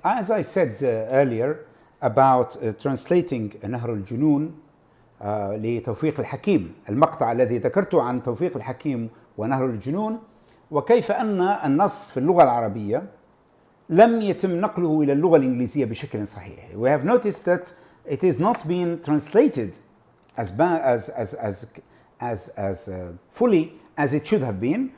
As I said earlier about translating نهر الجنون لتوفيق الحكيم، المقطع الذي ذكرته عن توفيق الحكيم ونهر الجنون، وكيف أن النص في اللغة العربية لم يتم نقله إلى اللغة الإنجليزية بشكل صحيح. We have noticed that it is not being translated as fully as it should have been,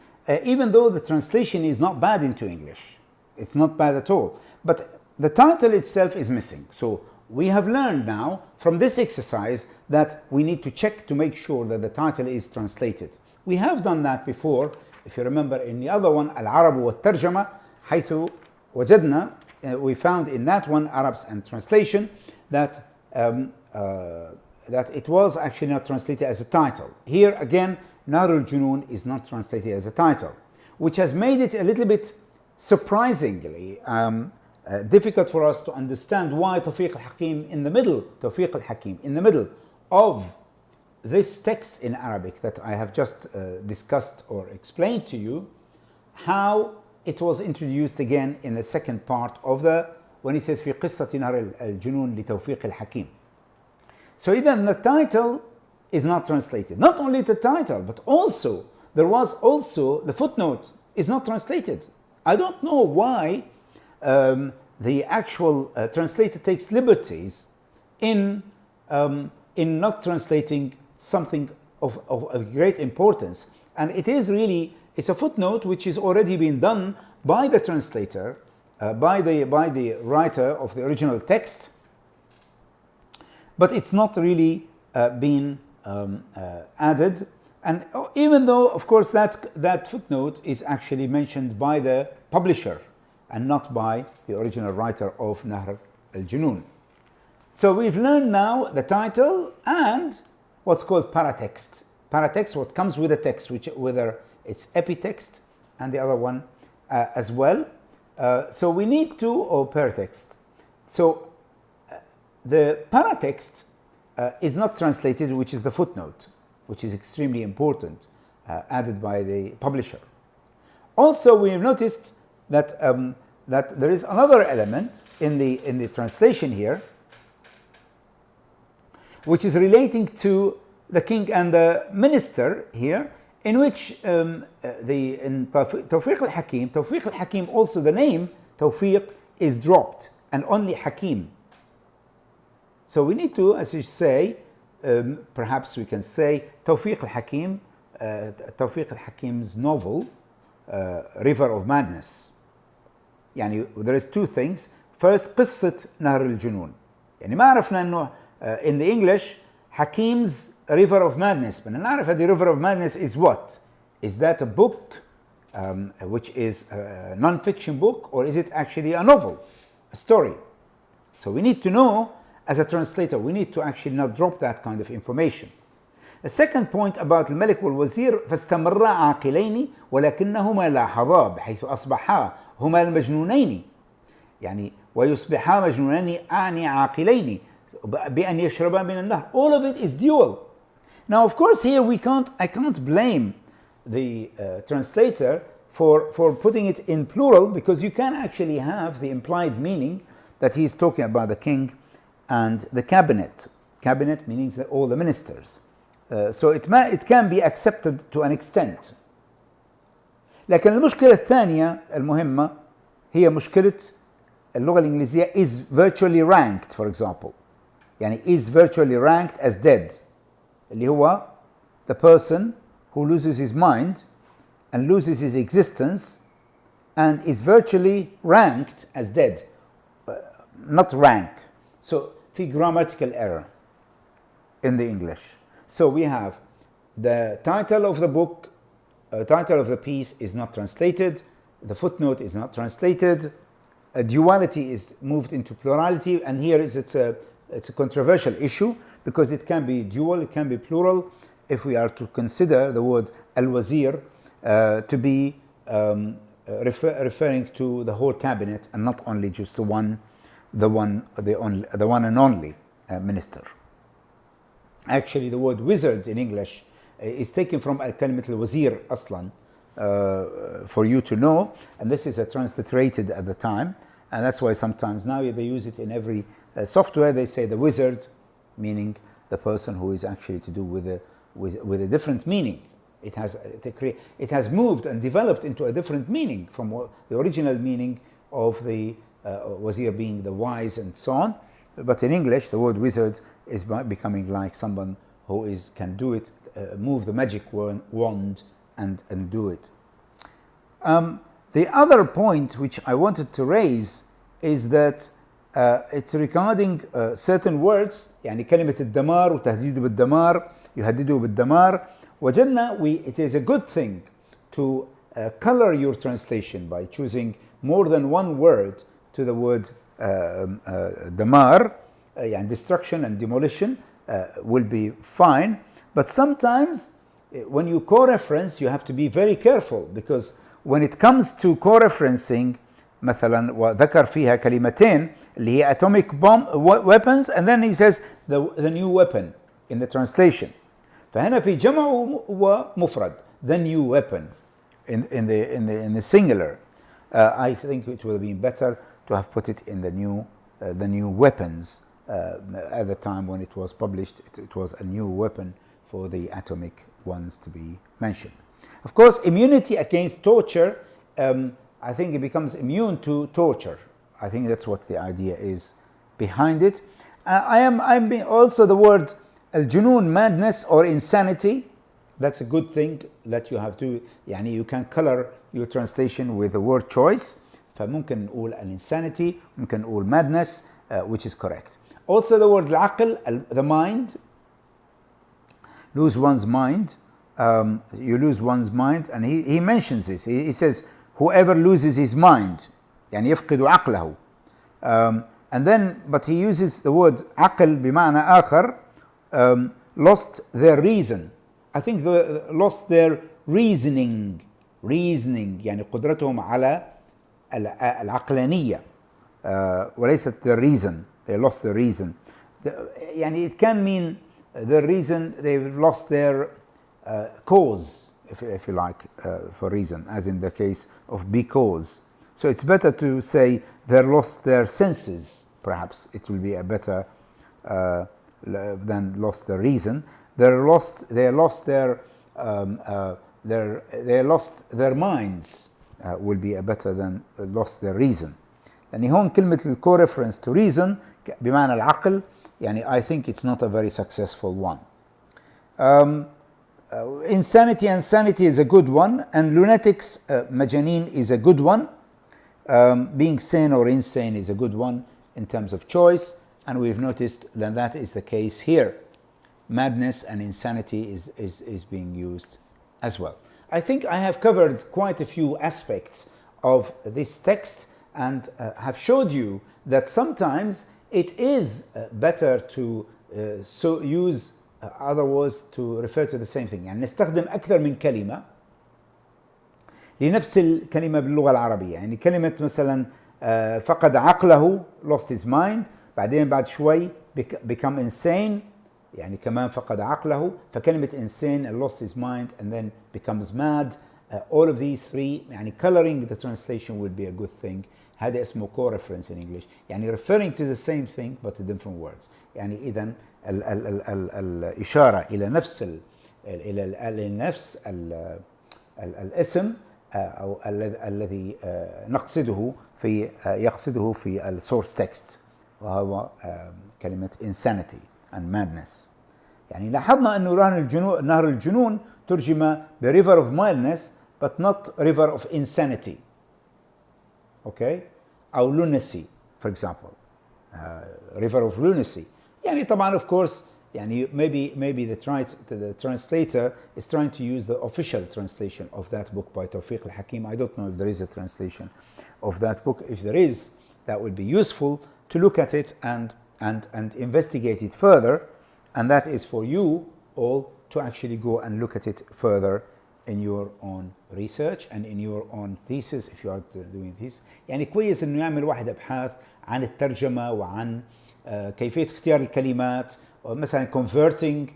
even though the translation is not bad into English. It's not bad at all. But the title itself is missing. So we have learned now from this exercise that we need to check to make sure that the title is translated. We have done that before. If you remember in the other one, العرب والترجمة، حيث وجدنا, we found in that one, Arabs and translation, that it was actually not translated as a title. Here again, نهر الجنون is not translated as a title, which has made it a little bit surprisingly difficult for us to understand why Tawfiq al-Hakim in the middle, Tawfiq al-Hakim in the middle of this text in Arabic that I have just discussed or explained to you, how it was introduced again in the second part of when he says في قصة نهر الجنون لتوفيق الحكيم. So even the title is not translated. Not only the title, but also there was also the footnote is not translated. I don't know why the actual translator takes liberties in not translating something of great importance. And it is really, it's a footnote which is already been done by the translator, by the writer of the original text, but it's not really been added. And even though, of course, that footnote is actually mentioned by the publisher and not by the original writer of Nahr al-Junun. So we've learned now the title and what's called paratext. Paratext, what comes with the text, whether it's epitext and the other one as well. So we need to, or paratext. So the paratext is not translated, which is the footnote, which is extremely important, added by the publisher. Also, we have noticed that that there is another element in the translation here, which is relating to the king and the minister here, in which in Tawfiq al-Hakim, also the name Tawfiq is dropped and only Hakim. So we need to, as you say, perhaps we can say Tawfiq al-Hakim's novel, River of Madness. يعني there is two things. First, قصة نهر الجنون. يعني ما عرفنا إنه in the English Hakim's River of Madness. but نعرف the River of Madness is what? Is that a book which is a non-fiction book, or is it actually a novel, a story? So we need to know, as a translator, we need to actually not drop that kind of information. The second point about الملك والوزير فاستمرا عاقلين ولكنهما لاحظا بحيث أصبحا هما المجنونين يعني ويصبحا مجنونين أعني عاقلين بأن يشربا من النهر. All of it is dual. Now of course here I can't blame the translator for putting it in plural, because you can actually have the implied meaning that he's talking about the king and the cabinet. Cabinet meaning all the ministers. So it can be accepted to an extent. لكن المشكلة الثانية المهمة هي مشكلة اللغة الإنجليزية is virtually ranked, for example. يعني is virtually ranked as dead. اللي هو the person who loses his mind and loses his existence and is virtually ranked as dead. Not rank. So في grammatical error in the English. So we have the title of the book, title of the piece is not translated, the footnote is not translated, a duality is moved into plurality, and here it's a controversial issue because it can be dual, it can be plural, if we are to consider the word al-wazir to be referring to the whole cabinet and not only just the one and only minister. Actually, the word wizard in English is taken from al-kalimat al-wazir aslan, for you to know, and this is a transliterated at the time, and that's why sometimes now they use it in every software. They say the wizard, meaning the person who is actually to do with a different meaning. It has moved and developed into a different meaning from the original meaning of the wazir being the wise and so on. But in English, the word wizard is becoming like someone who can do it, move the magic wand and do it. The other point which I wanted to raise is that it's regarding certain words. يعني كلمة الدمار وتهديده بالدمار يهدده بالدمار. وجدنا it is a good thing to color your translation by choosing more than one word to the word damar, and destruction and demolition will be fine. But sometimes when you co-reference, you have to be very careful, because when it comes to co-referencing, مثلا وذكر فيها كلمتين اللي هي atomic bomb weapons, and then he says the new weapon in the translation. فهنا في جمع ومفرد, the new weapon in the singular. I think it would have been better to have put it in the new weapons. At the time when it was published, it was a new weapon for the atomic ones to be mentioned. Of course, immunity against torture, I think it becomes immune to torture. I think that's what the idea is behind it. I'm also the word al-junun, madness or insanity. That's a good thing that you have to, يعني you can color your translation with the word choice. فممكن نقول al-insanity, ممكن نقول madness, which is correct. Also the word al-aql, the mind, lose one's mind. You lose one's mind, and he mentions this. He says, whoever loses his mind, يعني يفقد عقله. And then, but he uses the word عقل بمعنى آخر, lost their reason. I think lost their reasoning يعني قدرتهم على العقلانية وليست their reason. They lost their reason. يعني it can mean the reason they've lost their cause, if you like, for reason, as in the case of because. So it's better to say they lost their senses. Perhaps it will be a better than lost their reason. They lost their minds. Will be a better than lost their reason. يعني هون كلمة الco-reference to reason بمعنى العقل, يعني I think it's not a very successful one. Insanity and sanity is a good one, and lunatics, majanin, is a good one. Being sane or insane is a good one in terms of choice, and we've noticed that that is the case here. Madness and insanity is being used as well. I think I have covered quite a few aspects of this text and have showed you that sometimes it is better to use other words to refer to the same thing. يعني نستخدم أكثر من كلمة لنفس الكلمة باللغة العربية. يعني كلمة مثلا فقد عقله, lost his mind, بعدين بعد شوي become insane, يعني كمان فقد عقله. فكلمة insane, lost his mind, and then becomes mad. All of these three, يعني coloring the translation would be a good thing. هذا اسمه co-reference in English. يعني referring to the same thing but in different words. يعني إذن الإشارة إلى نفس الاسم أو الذي يقصده في السورس تكست, وهو كلمة insanity and madness. يعني لاحظنا أنه نهر الجنون ترجم ب river of madness but not river of insanity. Okay? أو lunacy, for example. River of lunacy. يعني طبعا of course يعني maybe the translator is trying to use the official translation of that book by Tawfiq al-Hakim. I don't know if there is a translation of that book. If there is, that would be useful to look at it and investigate it further, and that is for you all to actually go and look at it further in your own research and in your own thesis if you are doing this. يعني كويس انه يعمل واحد ابحاث عن الترجمة وعن كيفية اختيار الكلمات, مثلا converting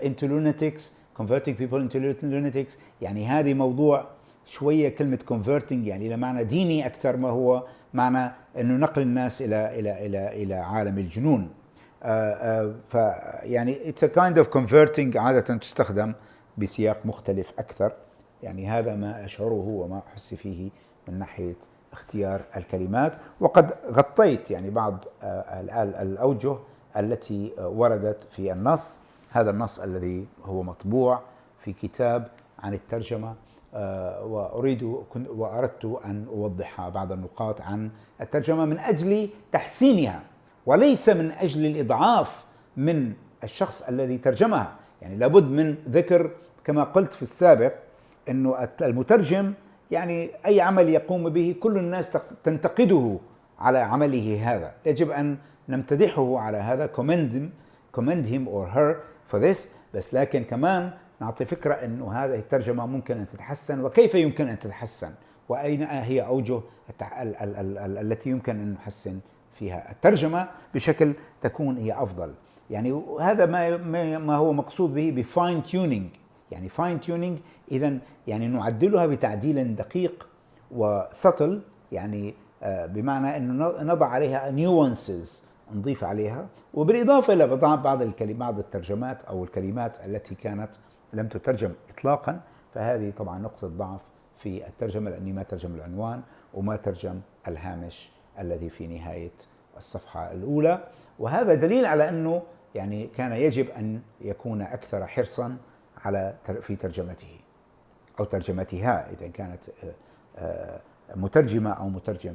into lunatics, converting people into lunatics. يعني هذه موضوع شوية كلمة converting يعني إلى معنى ديني أكثر ما هو معنى أنه نقل الناس إلى عالم الجنون. فيعني it's a kind of converting عادة تستخدم بسياق مختلف أكثر. يعني هذا ما أشعره وما أحس فيه من ناحية اختيار الكلمات. وقد غطيت يعني بعض الأوجه التي وردت في النص. هذا النص الذي هو مطبوع في كتاب عن الترجمة، وأردت أن أوضح بعض النقاط عن الترجمة من أجل تحسينها وليس من أجل الإضعاف من الشخص الذي ترجمها. يعني لابد من ذكر كما قلت في السابق أنه المترجم يعني أي عمل يقوم به كل الناس تنتقده على عمله هذا، يجب أن نمتدحه على هذا، commend him or her for this. بس لكن كمان نعطي فكرة أنه هذه الترجمة ممكن أن تتحسن، وكيف يمكن أن تتحسن، وأين هي أوجه التي يمكن أن نحسن فيها الترجمة بشكل تكون هي أفضل. يعني هذا ما هو مقصود به بفاين تيونينج. يعني فاين تيونينج إذن يعني نعدلها بتعديل دقيق وسطل، يعني بمعنى أنه نضع عليها نيوانسز، نضيف عليها، وبالإضافة إلى بعض الترجمات أو الكلمات التي كانت لم تترجم إطلاقا. فهذه طبعا نقطة ضعف في الترجمة، لأني ما ترجم العنوان وما ترجم الهامش الذي في نهاية الصفحة الأولى. وهذا دليل على أنه يعني كان يجب أن يكون أكثر حرصا في ترجمته أو ترجمتها إذا كانت مترجمة أو مترجم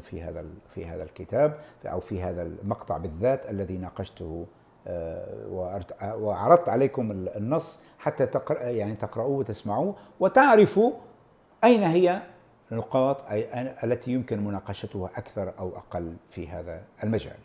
في هذا الكتاب أو في هذا المقطع بالذات الذي ناقشته وعرضت عليكم النص حتى تقرأوه وتسمعوه وتعرفوا أين هي النقاط التي يمكن مناقشتها أكثر أو أقل في هذا المجال.